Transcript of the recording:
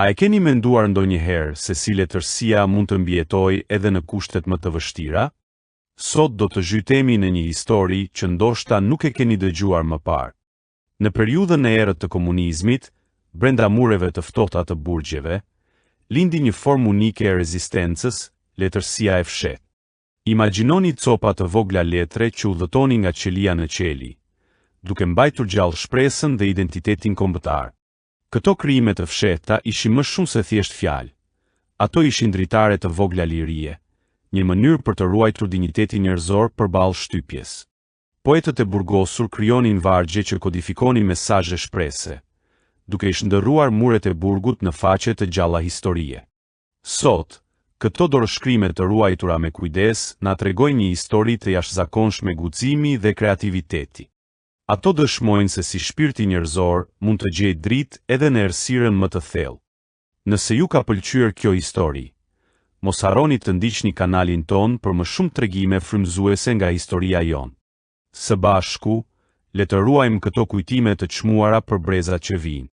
A e keni menduar ndonjëherë se si letërsia mund të mbijetojë edhe në kushtet më të vështira? Sot do të zhytemi në një histori që ndoshta nuk e keni dëgjuar më parë. Në periudhën e erët të komunizmit, brenda mureve të ftohta të burgjeve, lindi një formë unike e rezistencës, letërsia e fshehtë. Imagjinoni copa të vogla letre që udhëtonin nga qelia në qeli, duke mbajtur gjallë shpresën dhe identitetin kombëtar. Këto krijime të fshehta ishin më shumë se thjesht fjalë. Ato ishin dritare të vogla lirie, një mënyrë për të ruajtur dinjitetin njerëzor përballë shtypjes. Poetët e burgosur krijonin vargje që kodifikonin mesazhe shprese, duke i shndërruar muret e burgut në faqe të gjalla historie. Sot, këto dorëshkrime të ruajtura me kujdes na tregojnë një histori të jashtëzakonshme guximi dhe kreativiteti. Ato dëshmojnë se si shpirti njerëzor mund të gjejë dritë edhe në errësirën më të thellë. Nëse ju ka pëlqyer kjo histori, mos harroni të ndiqni kanalin ton për më shumë tregime frymëzuese nga historia jon. Së bashku, le të ruajmë këto kujtime të çmuara për brezat që vijnë.